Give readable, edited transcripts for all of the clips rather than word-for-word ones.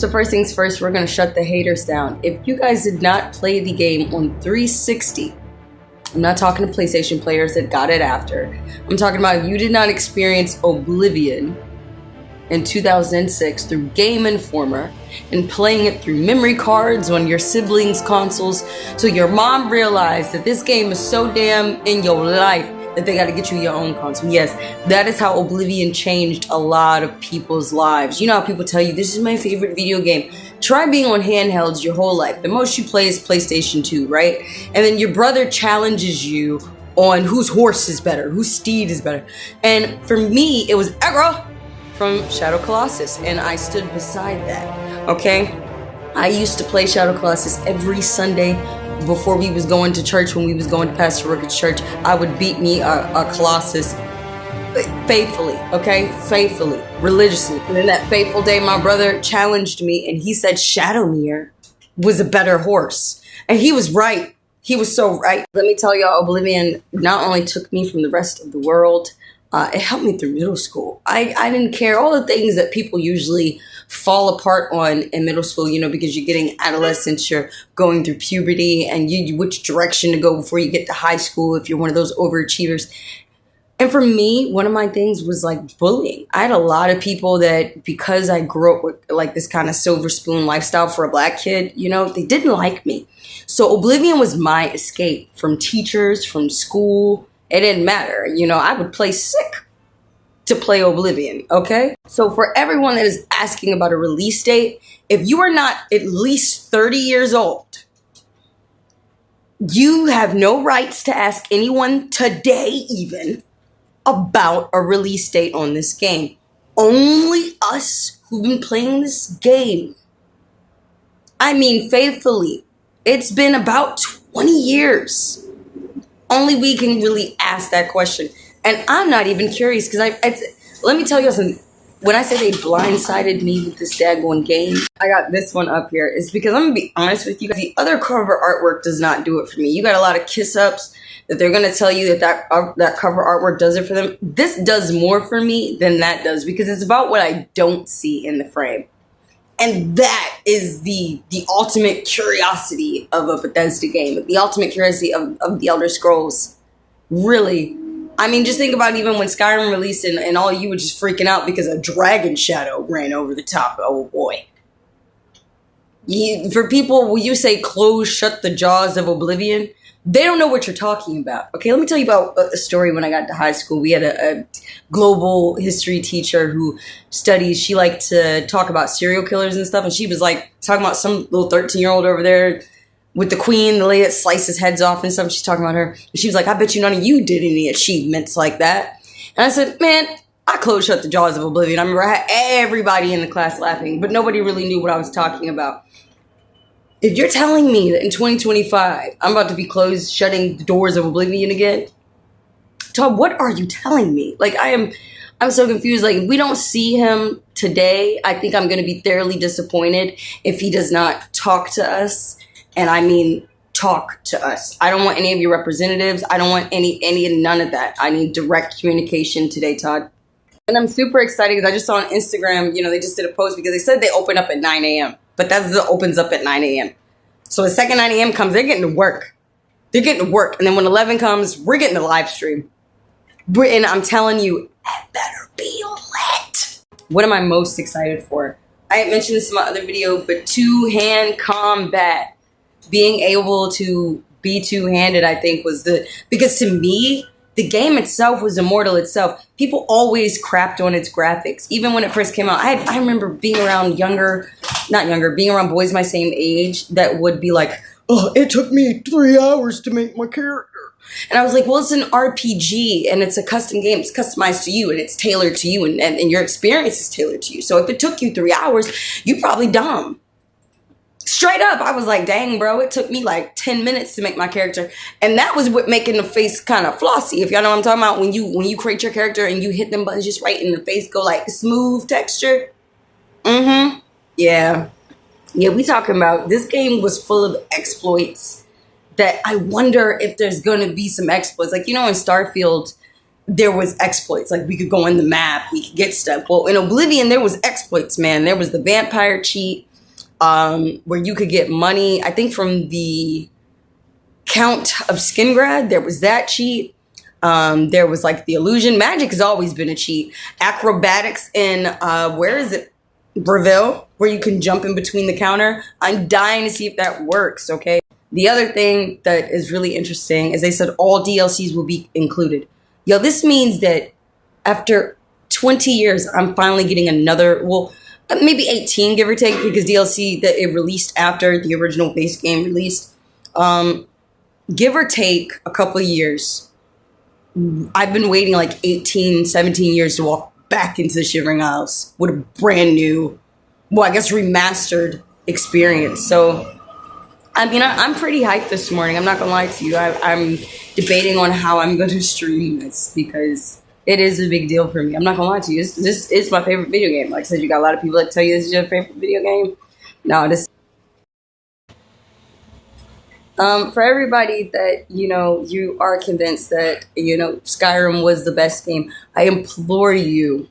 So first things first, we're going to shut the haters down. If you guys did not play the game on 360, I'm not talking to PlayStation players that got it after. I'm talking about if you did not experience Oblivion in 2006 through Game Informer and playing it through memory cards on your siblings' consoles, so your mom realized that this game is so damn in your life that they got to get you your own console. Yes, that is how Oblivion changed a lot of people's lives. You know how people tell you, this is my favorite video game. Try being on handhelds your whole life. The most you play is PlayStation 2, right? And then your brother challenges you on whose horse is better, whose steed is better. And for me, it was Agra from Shadow Colossus, and I stood beside that, okay? I used to play Shadow Colossus every Sunday before we was going to church. When we was going to Pastor Rook's church, I would beat me a Colossus faithfully, okay? Faithfully, religiously. And then that fateful day, my brother challenged me, and he said Shadowmere was a better horse. And he was right. He was so right. Let me tell y'all, Oblivion not only took me from the rest of the world, it helped me through middle school. I didn't care all the things that people usually fall apart on in middle school, you know, because you're getting adolescence, you're going through puberty, and you which direction to go before you get to high school if you're one of those overachievers. And for me, one of my things was like bullying. I had a lot of people that, because I grew up with like this kind of silver spoon lifestyle for a black kid, you know, they didn't like me. So Oblivion was my escape from teachers, from school. It didn't matter. You know, I would play sick to play Oblivion, okay? So for everyone that is asking about a release date, if you are not at least 30 years old, you have no rights to ask anyone today even about a release date on this game. Only us who've been playing this game. I mean, faithfully, it's been about 20 years. Only we can really ask that question. And I'm not even curious, because let me tell you something. When I say they blindsided me with this daggone game, I got this one up here. It's because I'm going to be honest with you guys. The other cover artwork does not do it for me. You got a lot of kiss-ups that they're going to tell you that cover artwork does it for them. This does more for me than that does, because it's about what I don't see in the frame. And that is the ultimate curiosity of a Bethesda game, the ultimate curiosity of the Elder Scrolls. Really. I mean, just think about even when Skyrim released and all you were just freaking out because a dragon shadow ran over the top. Oh boy. For people, when you say shut the jaws of Oblivion, they don't know what you're talking about. Okay, let me tell you about a story. When I got to high school, we had a global history teacher who studies, she liked to talk about serial killers and stuff, and she was like talking about some little 13-year-old over there with the queen, the lady that slices heads off and stuff. She's talking about her. And she was like, I bet you none of you did any achievements like that. And I said, man, I shut the jaws of Oblivion. I remember I had everybody in the class laughing, but nobody really knew what I was talking about. If you're telling me that in 2025, I'm about to be shutting the doors of Oblivion again, Todd, what are you telling me? Like, I'm so confused. Like, if we don't see him today, I think I'm going to be thoroughly disappointed if he does not talk to us. And I mean, talk to us. I don't want any of your representatives. I don't want none of that. I need direct communication today, Todd. And I'm super excited because I just saw on Instagram, you know, they just did a post because they said they open up at 9 a.m. But that opens up at 9 a.m. So the second 9 a.m. comes, they're getting to work. They're getting to work. And then when 11 comes, we're getting the live stream. And I'm telling you, it better be lit. What am I most excited for? I had mentioned this in my other video, but two-hand combat. Being able to be two-handed, I think, because to me, the game itself was immortal itself. People always crapped on its graphics. Even when it first came out, I remember being around being around boys my same age that would be like, oh, it took me 3 hours to make my character. And I was like, well, it's an RPG and it's a custom game. It's customized to you and it's tailored to you and your experience is tailored to you. So if it took you 3 hours, you're probably dumb. Straight up, I was like, dang, bro, it took me like 10 minutes to make my character. And that was what making the face kind of flossy. If y'all know what I'm talking about, when you create your character and you hit them buttons just right in the face, go like smooth texture. Yeah, we talking about, this game was full of exploits that I wonder if there's going to be some exploits. Like, you know, in Starfield, there was exploits. Like, we could go on the map, we could get stuff. Well, in Oblivion, there was exploits, man. There was the vampire cheat. where you could get money. I think from the Count of Skingrad, there was that cheat. There was like the illusion. Magic has always been a cheat. Acrobatics in where is it? Breville, where you can jump in between the counter. I'm dying to see if that works. Okay. The other thing that is really interesting is they said all DLCs will be included. Yo, this means that after 20 years, I'm finally getting another, well, maybe 18, give or take, because DLC that it released after the original base game released. Give or take a couple of years. I've been waiting like 18, 17 years to walk back into the Shivering Isles with a brand new, well, I guess remastered experience. So, I mean, I'm pretty hyped this morning. I'm not going to lie to you. I'm debating on how I'm going to stream this because it is a big deal for me. I'm not going to lie to you. This is my favorite video game. Like I said, you got a lot of people that tell you this is your favorite video game. No, this. For everybody that, you are convinced that, Skyrim was the best game, I implore you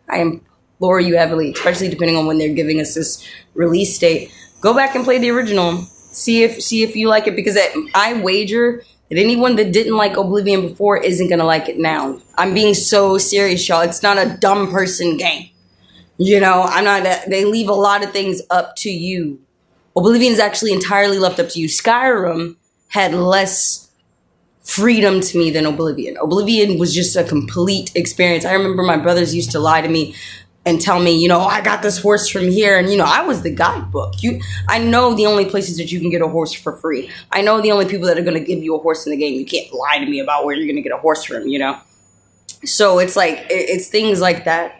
heavily, especially depending on when they're giving us this release date, go back and play the original. See if you like it, because I wager that anyone that didn't like Oblivion before isn't going to like it now. I'm being so serious, y'all. It's not a dumb person game. They leave a lot of things up to you. Oblivion is actually entirely left up to you. Skyrim had less freedom to me than Oblivion. Oblivion was just a complete experience. I remember my brothers used to lie to me and tell me, I got this horse from here. And, I was the guidebook. I know the only places that you can get a horse for free. I know the only people that are going to give you a horse in the game. You can't lie to me about where you're going to get a horse from, So it's like, it's things like that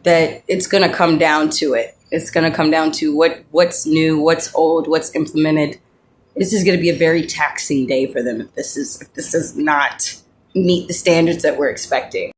it's going to come down to it. It's going to come down to what's new, what's old, what's implemented. This is going to be a very taxing day for them if this does not meet the standards that we're expecting.